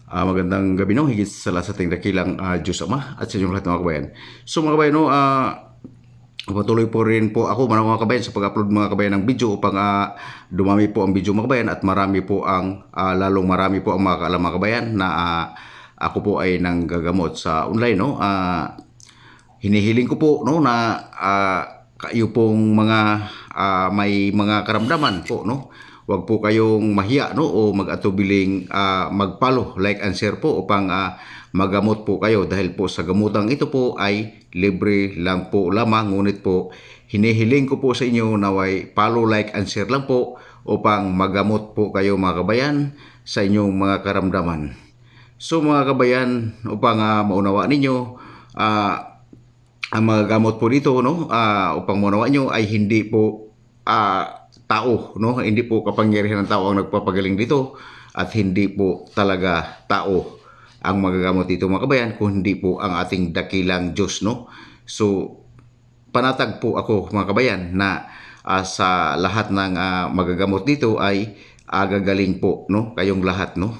Magandang gabi no, higit sa lahat sa ating dakilang Diyos Ama at sa inyong lahat mga kabayan. So mga kabayan no, patuloy po rin po ako mga kabayan sa pag-upload mga kabayan ng video upang dumami po ang video mga kabayan at marami po ang lalong marami po ang makakaalam mga kabayan na ako po ay nanggagamot sa online no. Hinihiling ko po no na kayo pong mga may mga karamdaman po no. Huwag po kayong mahiya no o mag-atubiling mag-follow, like and share po upang magamot po kayo dahil po sa gamutang ito po ay libre lang po lamang, ngunit po hinihiling ko po sa inyo na way follow, like and share lang po upang magamot po kayo mga kabayan sa inyong mga karamdaman. So mga kabayan, upang maunawaan ninyo ang mga gamot po dito no, upang maunawaan nyo ay hindi po tao no, hindi po kapangyarihan ng tao ang nagpapagaling dito at hindi po talaga tao ang magagamot dito mga kabayan, kundi po ang ating dakilang Diyos no. So panatag po ako mga kabayan na sa lahat ng magagamot dito ay gagaling po no kayong lahat no.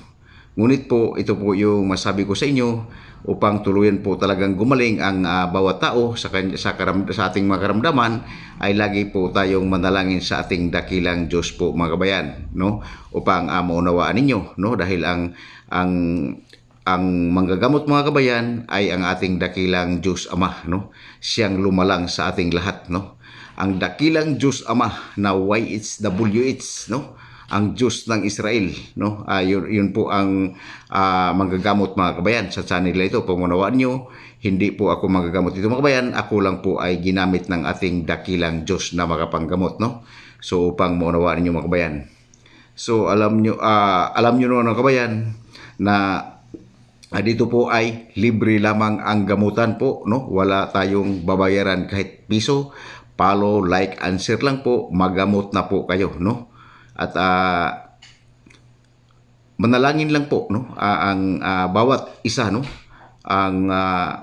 Ngunit po ito po yung masabi ko sa inyo upang tuluyan po talagang gumaling ang bawat tao sa ating mga karamdaman ay lagi po tayong manalangin sa ating dakilang Diyos po mga kabayan no, upang maunawaan ninyo no, dahil ang manggagamot mga kabayan ay ang ating dakilang Diyos Ama no, siyang lumalang sa ating lahat no, ang dakilang Diyos Ama na YHWH no, ang Diyos ng Israel no. Yun po ang manggagamot mga kabayan sa channel na ito. Pangunawaan nyo, hindi po ako manggagamot ito mga kabayan, ako lang po ay ginamit ng ating dakilang Diyos na makapanggamot no. So upang maunawaan niyo mga kabayan, so alam nyo no mga kabayan na dito po ay libre lamang ang gamutan po no, wala tayong babayaran kahit piso. Follow, like and share lang po, magamot na po kayo no. At manalangin lang po no ang bawat isa no, ang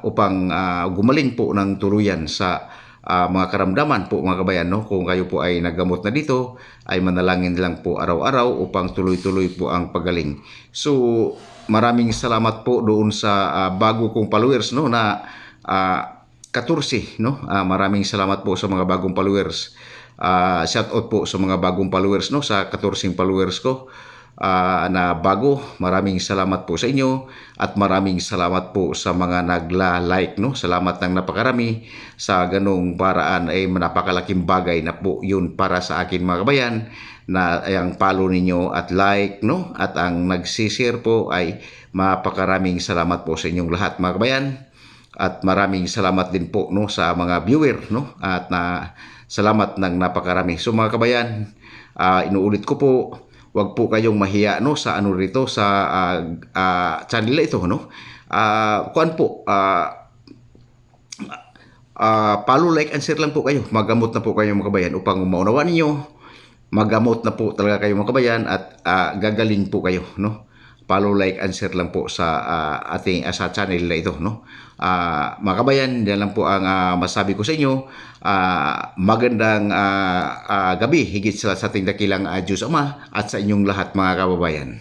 upang gumaling po ng tuluyan sa mga karamdaman po mga kabayan no. Kung kayo po ay naggamot na dito ay manalangin lang po araw-araw upang tuloy-tuloy po ang pagaling. So maraming salamat po doon sa bago kong followers no na 14 no. Maraming salamat po sa mga bagong followers. Shout out po sa mga bagong followers no, sa 14 followers ko na bago. Maraming salamat po sa inyo at maraming salamat po sa mga nagla-like no. Salamat ng napakarami. Sa ganung paraan ay napakalaking bagay na po yun para sa akin mga kabayan, na ang follow ninyo at like no, at ang nagsishare po ay mapakaraming salamat po sa inyong lahat mga kabayan. At maraming salamat din po no sa mga viewer no, at salamat ng napakarami. So mga kabayan, inuulit ko po, wag po kayong mahiya no sa ano rito sa channel ito no. Kuan po, follow, like and share lang po kayo. Magamot na po kayo mga kabayan upang maunawaan niyo. Magamot na po talaga kayo mga kabayan at gagaling po kayo no. Follow, like and share lang po sa ating sa channel na ito no. Mga kabayan, yan lang po ang masabi ko sa inyo. Magandang gabi higit sa ating dakilang Diyos Ama at sa inyong lahat mga kababayan.